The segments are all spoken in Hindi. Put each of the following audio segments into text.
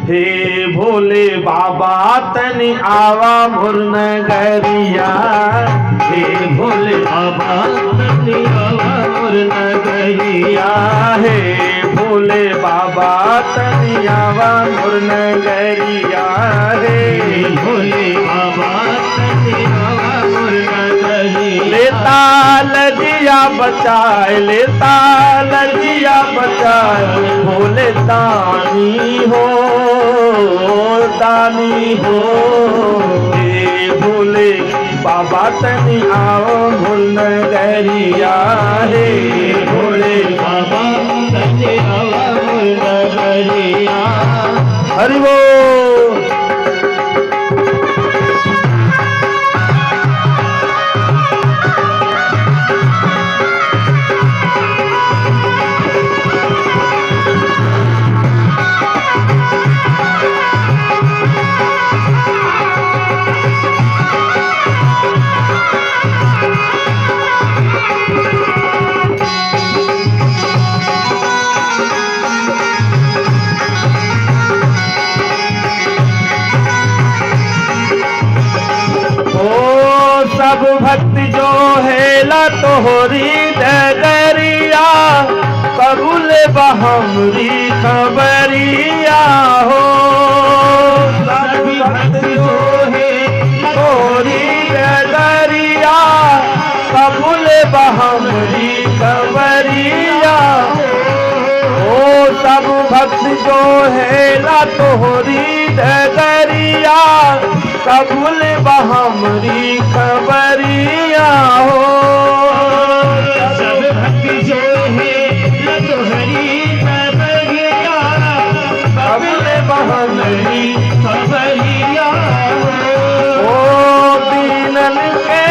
हे भोले बाबा तनि आवा मोर नगरिया। हे भोले बाबा तनि आवा मोर नगरिया। हे भोले बाबा तनि आवा मोर नगरिया। हे भोले बाबा तनि आवा मोर नगरिया। लेता लजिया बचाए, लेता लजिया बचाए, भोले दानी हो, दानी हो। हे भोले बाबा तनि आओ मोर नगरिया। हे भोले बाबा तनि आवा मोर नगरिया। हरि बोल। सब भक्त जो है ला तोहरी डगरिया, कबूल बहमरी खबरिया हो। सब भक्त जो है तोहरी डगरिया, कबूल बहमरी खबरिया हो। सब भक्त जो है ला तोहरी डगरिया, कबूल बहमरी खबरिया हो। सब भक्त जो है तोहरी खबरिया, कबूल बहमरी खबरिया हो। दीनन के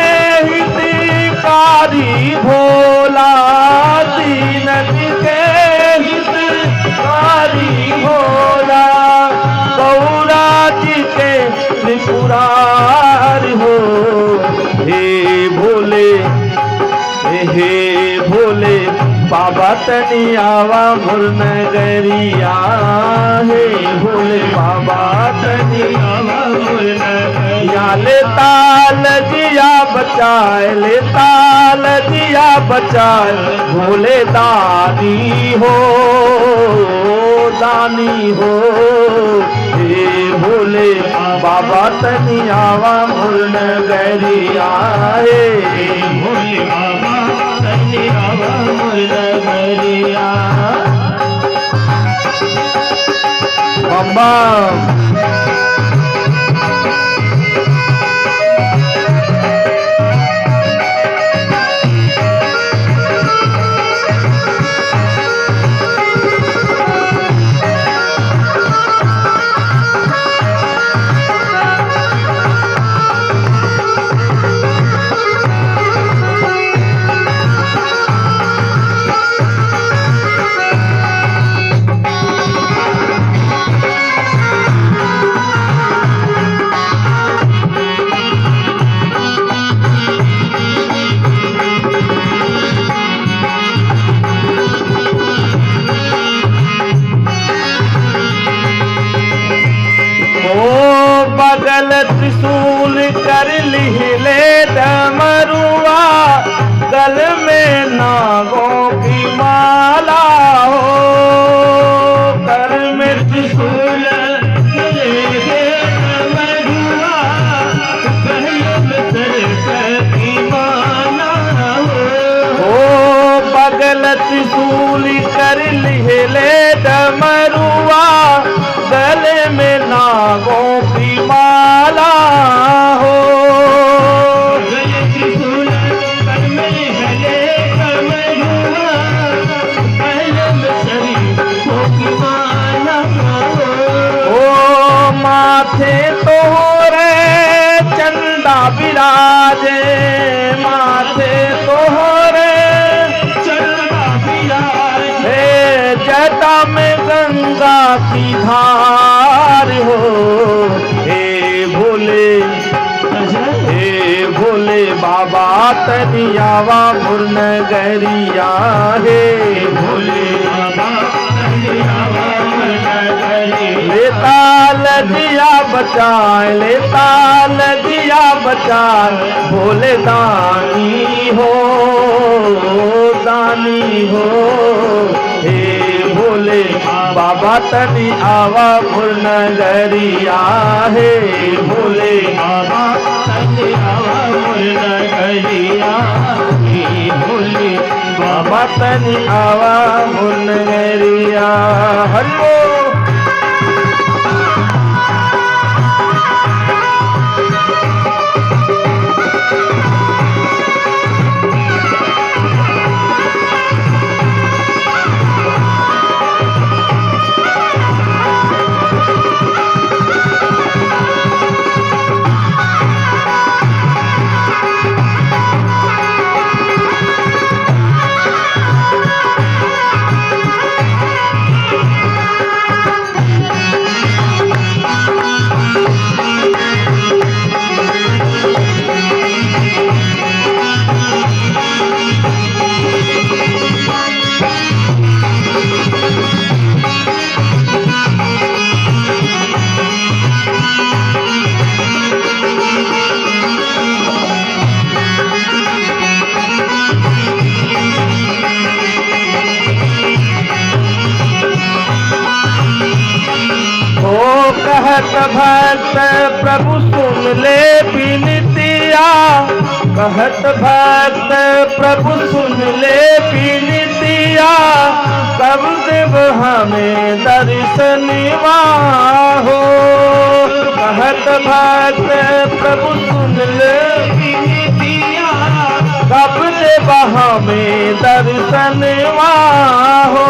हितकारी भोला, दीनन के हितकारी भोला, गौरा जी के त्रिपुरारी हो। हे भोले, हे भोले बाबा तनि आवा मोर नगरिया। हे भोले बाबा तनि आवा मोर नगरिया। लेता लजिया बचाए, लेता लजिया बचाए, भोले दानी हो, दानी हो। हे भोले बाबा तनि आवा मोर नगरिया। हे भोले बाबा तनि आवा मोर नगरिया। बम बम। बगल त्रिशूल कर लिहिले डमरुआ, गल में नागों की माला हो। कर में त्रिशूल डमरुआ, गल में सरक की माला हो। बगल त्रिशूल कर लिहिले डमरुआ, गले में नागों की माला हो। त्रिशूल कर में लिहिले डमरुआ, गल में सरकों की माला हो। माथे तोरे चंदा विराजे, माथे तोरे चंदा विराजे, जटा में गंगा की धार हो। हे भोले, हे भोले बाबा तनि आवा मोर नगरिया। हे भोले बाबा तनि आवा मोर नगरिया। लेता बचाए, लेता लजिया बचाए, भोले दानी हो, दानी हो। हे भोले बाबा तनी आवा मोर नगरिया, हे भोले बाबा तनी आवा मोर नगरिया, हे भोले बाबा तनी आवा मोर नगरिया। हरि बोल। कहत भक्त प्रभु सुन ले विनतिया, कहत भक्त प्रभु सुन ले विनतिया, कब देव हमें दर्शनवा हो। कहत भक्त प्रभु सुन ले विनतिया, कब देव हमें दर्शनवा हो।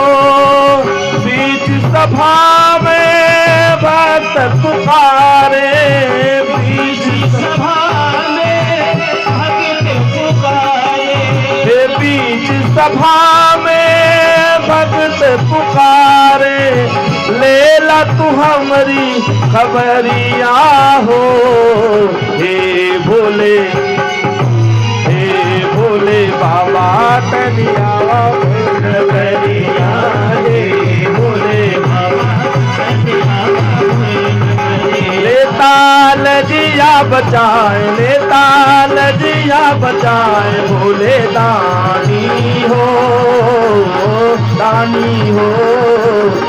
बीच सभा में भक्त पुकारे, बीच सभा में भक्त पुकारे, बीच सभा में भक्त पुकारे, लेला तू हमारी खबरिया हो। हे भोले, हे भोले बाबा तनी आवा मोर नगरिया, हे भोले बाबा तनी आवा मोर नगरिया, लेता लजिया बचाए, लेता लजिया बचाए, भोले दानी हो, दानी हो।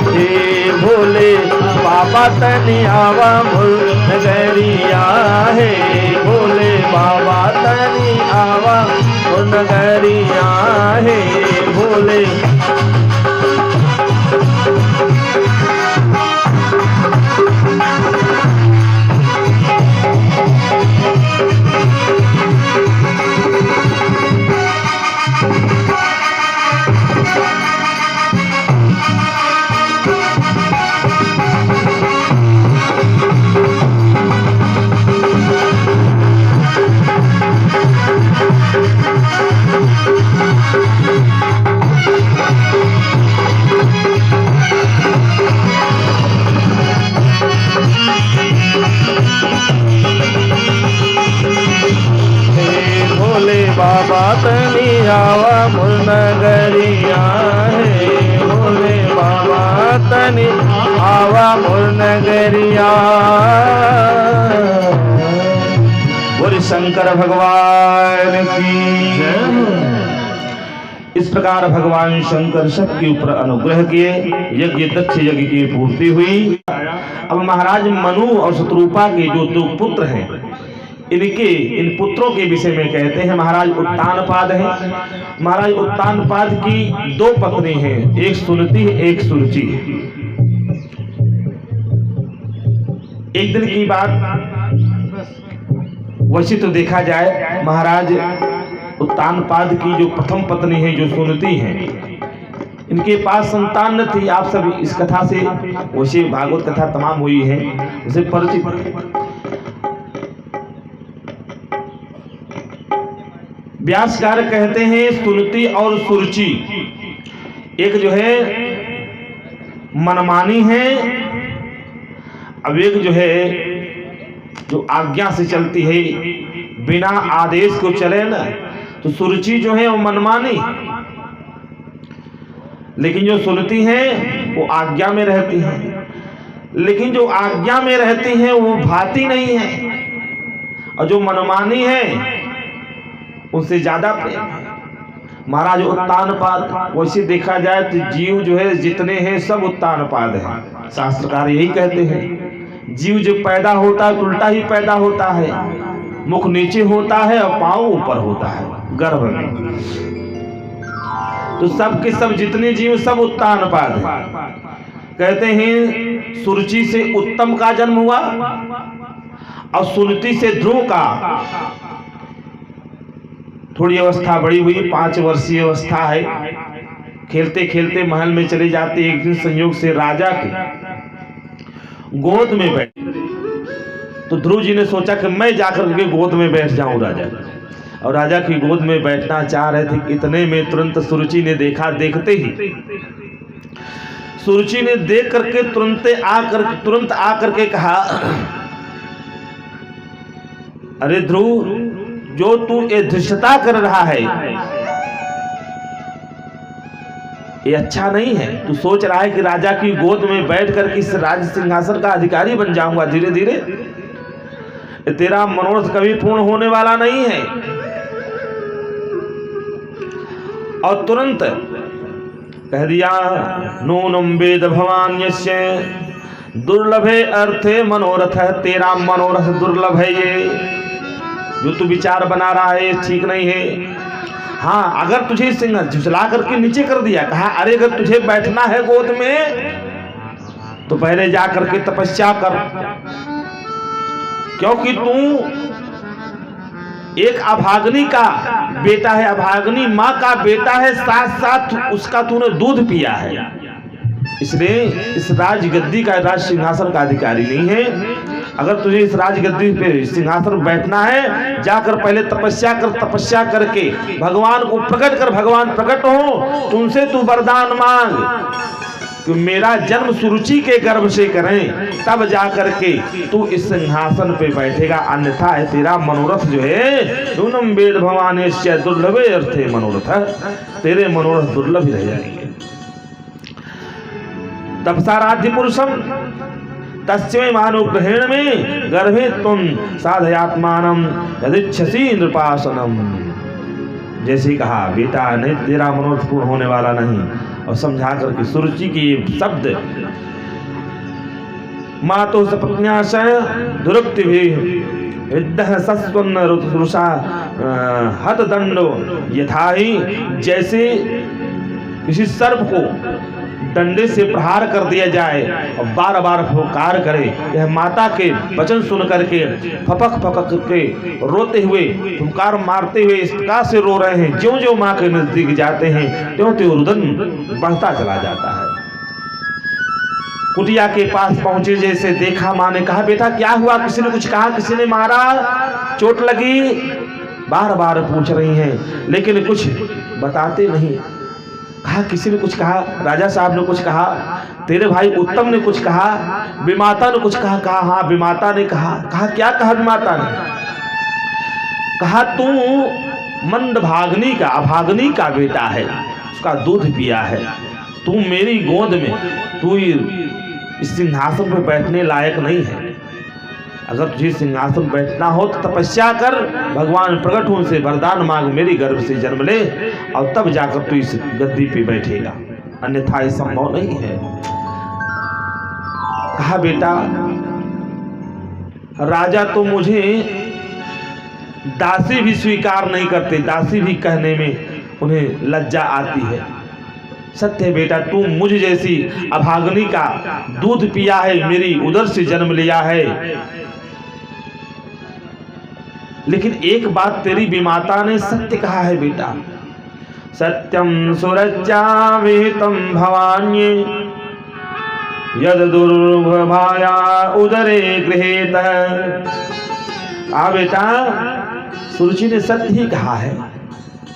हे भोले बाबा तनी आवा मोर नगरिया, हे भोले बाबा तनी आवा मोर नगरिया, हे भोले। बाबा तनी आवा मोर नगरिया, हे भोले बाबा तनी आवा मोर नगरिया। बोले शंकर भगवान की जय। इस प्रकार भगवान शंकर सबके ऊपर अनुग्रह किए, यज्ञ दक्ष यज्ञ की पूर्ति हुई। अब महाराज मनु और शत्रुपा के जो दो पुत्र हैं, इन पुत्रों के विषय में कहते हैं। महाराज उत्तानपाद है। महाराज उत्तानपाद की दो पत्नी हैं, एक सुनती है, एक सुरुचि। एक दिन की बात, वैसे तो देखा जाए महाराज उत्तानपाद की जो प्रथम पत्नी है, जो सुनती है, इनके पास संतान न थी। आप सब इस कथा से, वैसे भागवत कथा तमाम हुई है, उसे परिचित। व्यासकार कहते हैं सुनती और सुरुचि एक जो है मनमानी है, अब एक जो है जो आज्ञा से चलती है, बिना आदेश को चले ना, तो सुरुचि जो है वो मनमानी, लेकिन जो सुनती है वो आज्ञा में रहती है। लेकिन जो आज्ञा में रहती हैं वो भाती नहीं है, और जो मनमानी है उससे ज्यादा प्रेम है। महाराज उत्तानपाद, वैसे देखा जाए तो जीव जो है जितने हैं सब उत्तानपाद है। शास्त्रकार यही कहते हैं, जीव जो पैदा होता है उल्टा ही पैदा होता है, मुख नीचे होता है और पांव ऊपर होता है गर्भ में। तो सब के सब जितने जीव सब उत्तानपाद है। कहते हैं सुरुचि से उत्तम का जन्म हुआ और सुनती से ध्रुव का। थोड़ी अवस्था बड़ी हुई, 5 वर्षीय अवस्था है, खेलते खेलते महल में चले जाते। एक दिन संयोग से राजा के गोद में बैठे, तो ध्रुव जी ने सोचा कि मैं जाकर के गोद में बैठ जाऊं राजा, और राजा की गोद में बैठना चाह रहे थे। इतने में तुरंत सुरुचि ने देखा, देखते ही सुरुचि ने देख करके तुरंत आकर के कहा, अरे ध्रुव, जो तू ये धृष्टता कर रहा है ये अच्छा नहीं है। तू सोच रहा है कि राजा की गोद में बैठ कर इस राज सिंहासन का अधिकारी बन जाऊंगा धीरे धीरे। तेरा मनोरथ कभी पूर्ण होने वाला नहीं है। और तुरंत कह दिया, नूनम वेद भवान यस्य दुर्लभे अर्थे मनोरथ। तेरा मनोरथ दुर्लभ है, ये जो तू विचार बना रहा है ठीक नहीं है। हाँ, अगर तुझे सिंह झुसला करके नीचे कर दिया, कहा अरे अगर तुझे बैठना है गोद में तो पहले जा करके तपस्या कर, क्योंकि तू एक अभाग्नि का बेटा है, अभाग्नि माँ का बेटा है, साथ साथ उसका तूने दूध पिया है, इसलिए इस राजगद्दी का, राज सिंहासन का अधिकारी नहीं है। अगर तुझे इस राजगद्दी पे सिंहासन पर बैठना है, जाकर पहले तपस्या कर, तपस्या करके भगवान को प्रकट कर, भगवान प्रकट हो, तुमसे तू वरदान मांग कि मेरा जन्म सुरुचि के गर्भ से करें, तब जाकर के तू इस सिंहासन पे बैठेगा, अन्यथा है तेरा मनोरथ जो है, नूनम वेद भवानेश्य दुर्लभे अर्थे मनोरथ, तेरे मनोरथ दुर्लभ ही रह जाएंगे। तपसाराध्य पुरुषम तस्मै मानुग्रहेण में गर्भे तुम साधयात्मानम यदिच्छसि नृपासनम। जैसे कहा, बेटा नहीं, तेरा मनोरथ पूर्ण होने वाला नहीं। और समझा करके सुरुचि की शब्द मातो सपत्न्याश दुरुक्ति भी विद्ध सस्वन्न रुषा हत दंडो यथा ही, जैसे किसी सर्प को डंडे से प्रहार कर दिया जाए और बार बार फुकार करे। यह माता के वचन सुन करके फपक फपक के रोते हुए, फुकार मारते हुए इस प्रकार से रो रहे हैं। ज्यों ज्यों माँ के नजदीक जाते हैं त्यों त्यों रुदन बढ़ता चला जाता है। कुटिया के पास पहुंचे, जैसे देखा, माँ ने कहा, बेटा क्या हुआ? किसी ने कुछ कहा? किसी ने मारा? चोट लगी? बार बार पूछ रही हैं, लेकिन कुछ बताते नहीं। कहा, किसी ने कुछ कहा? राजा साहब ने कुछ कहा? तेरे भाई उत्तम ने कुछ कहा? विमाता ने कुछ कहा? कहा हाँ विमाता ने कहा। कहा क्या कहा विमाता ने? कहा तू मंदभाग्नि का, अभाग्नि का बेटा है, उसका दूध पिया है, तू मेरी गोद में, तू इस सिंहासन पर बैठने लायक नहीं है। अगर तुझे सिंहासन बैठना हो तो तपस्या कर, भगवान प्रकट हो, उनसे वरदान मांग, मेरी गर्भ से जन्म ले, और तब जाकर तू इस गद्दी पे बैठेगा, अन्यथा ये संभव नहीं है। कहा बेटा, राजा तो मुझे दासी भी स्वीकार नहीं करते, दासी भी कहने में उन्हें लज्जा आती है। सत्य बेटा, तू मुझ जैसी अभाग्नि का दूध पिया है, मेरी उदर से जन्म लिया है, लेकिन एक बात तेरी विमाता ने सत्य कहा है बेटा, सत्यम सुरज्जा विहितम भवान्ये यद दुर्भाया उदरे गृहेत। बेटा, सुरुचि ने सत्य ही कहा है,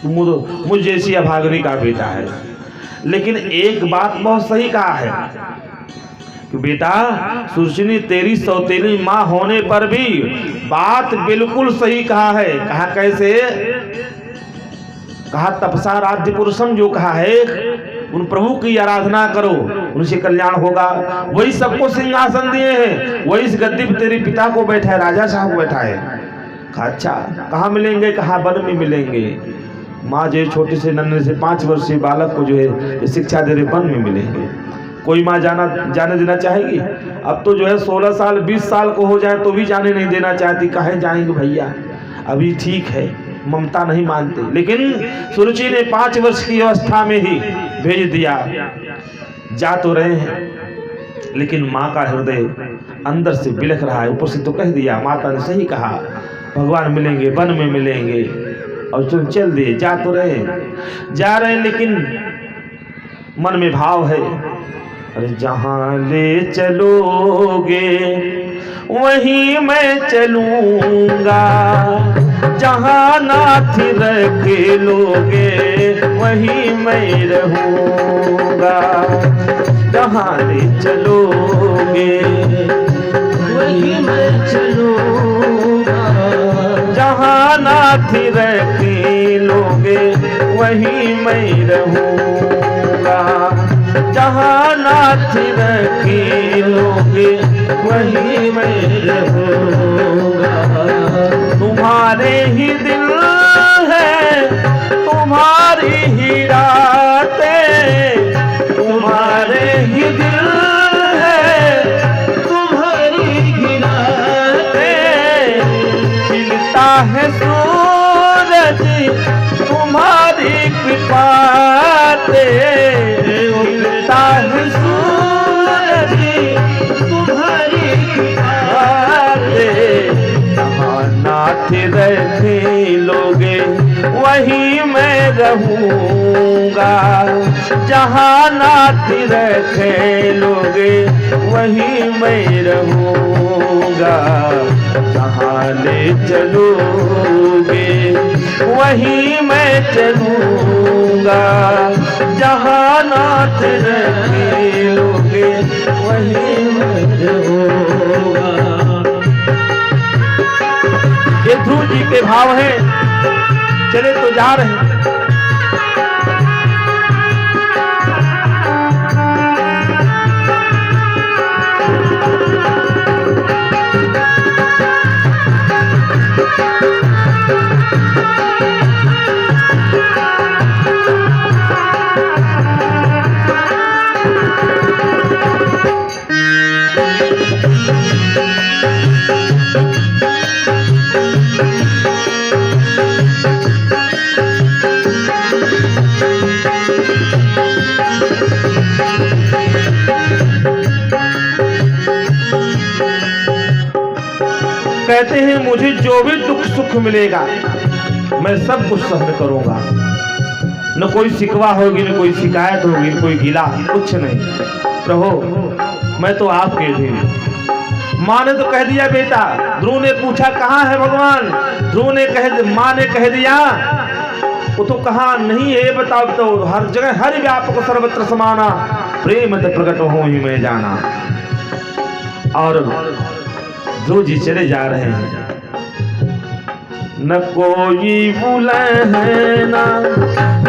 मुझ जैसी अभाग्नि का बेटा है, लेकिन एक बात बहुत सही कहा है कि बेटा, सुरुचि ने तेरी सौतेली माँ होने पर भी बात बिल्कुल सही कहा है। कहा कैसे? कहा तपसाराध्य पुरुषम, जो कहा है उन प्रभु की आराधना करो, उनसे कल्याण होगा। वही सबको सिंहासन दिए हैं, वही इस गद्दी पे तेरे पिता को बैठा है, राजा साहब बैठा है। कहा अच्छा कहाँ मिलेंगे? कहा वन में मिलेंगे। माँ जो छोटे से नन्हे से 5 वर्षीय बालक को जो है शिक्षा दे रहे, वन में मिलेंगे। कोई माँ जाने देना चाहेगी? अब तो जो है 16 साल 20 साल को हो जाए तो भी जाने नहीं देना चाहती। कहे जाएंगे भैया, अभी ठीक है, ममता नहीं मानते। लेकिन सुरुचि ने 5 वर्ष की अवस्था में ही भेज दिया। जा तो रहे हैं लेकिन माँ का हृदय अंदर से बिलख रहा है। ऊपर से तो कह दिया, माता ने सही कहा, भगवान मिलेंगे, वन में मिलेंगे। और तुम चल दिए, जा तो रहे, जा रहे लेकिन मन में भाव है, अरे जहाँ ले चलोगे वहीं मैं चलूंगा, जहाँ नाथ रख लोगे वहीं मैं रहूंगा। जहाँ ले चलोगे वहीं मैं चलूंगा, जहाँ नाथ रख लोगे वहीं मैं रहूंगा। जहाँ नाथ रख लोगे वहीं मैं रहूंगा। तुम्हारे ही दिल है, तुम्हारी ही रातें, तुम्हारे ही दिल है, तुम्हारी ही रातें, खिलता है सूरज तुम्हारी कृपा से, खिलता है सूरज तुम्हारी जहाँ नाथ रख लोगे वहीं मैं रहूंगा। जहाँ नाथ रख लोगे वहीं मैं रहूंगा। जहाँ ले चलोगे वहीं मैं चलूंगा। जहाँ नाथ रख लोगे वहीं मैं रहूंगा। ये ध्रुव जी के भाव हैं। चले तो जा रहे हैं। कहते हैं मुझे जो भी दुख सुख मिलेगा मैं सब कुछ सहन करूंगा। न कोई शिकवा होगी, न कोई शिकायत होगी, न कोई गिला, कुछ नहीं। प्रभु मैं तो आपके अधीन। माँ ने तो कह दिया बेटा। ध्रुव ने पूछा कहाँ है भगवान? ध्रुव ने माँ ने कह दिया वो तो कहा नहीं है, बताओ तो हर जगह हर व्यापक सर्वत्र समाना, प्रेम प्रकट हो ही मैं जाना। और ध्रुव जी चले जा रहे हैं। न कोई बुलाना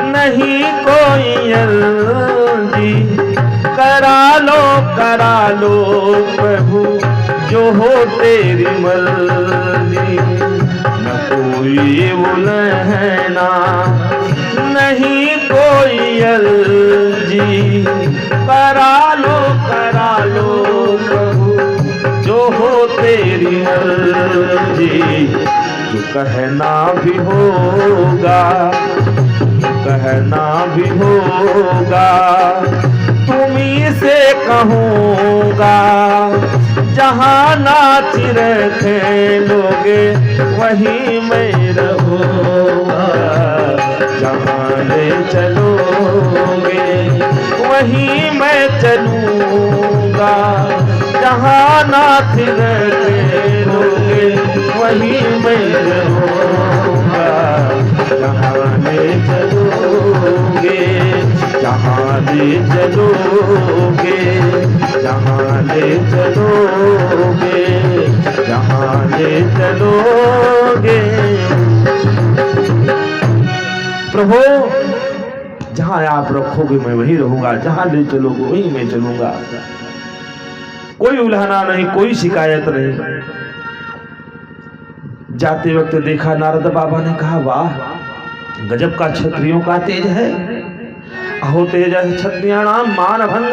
नहीं कोई अर्जी, करा लो प्रभु जो हो तेरी मर्जी। न कोई बुलाना नहीं कोई अर्जी, करा लो प्रभु जो हो तेरी मर्जी। जो कहना भी होगा, कहना भी होगा, तुम्हीं से कहूँगा। जहाँ नाच रखे लोगे वहीं मैं रहूँगा। जहाँ ले चलोगे वहीं मैं चलूँगा। जहाँ नाथ रखे लोगे वहीं मैं रहूँगा। जहाँ ले चलोगे, जहाँ ले चलोगे, जहाँ ले चलोगे, जहाँ ले चलोगे। प्रभु जहां आप रखोगे मैं वहीं रहूंगा, जहां ले चलोगे वहीं मैं चलूंगा। कोई उल्हाना नहीं, कोई शिकायत नहीं। जाते वक्त देखा, नारद बाबा ने कहा वाह गजब का क्षत्रियों का तेज है। अहो तेज क्षत्रियाणाम मान भंग।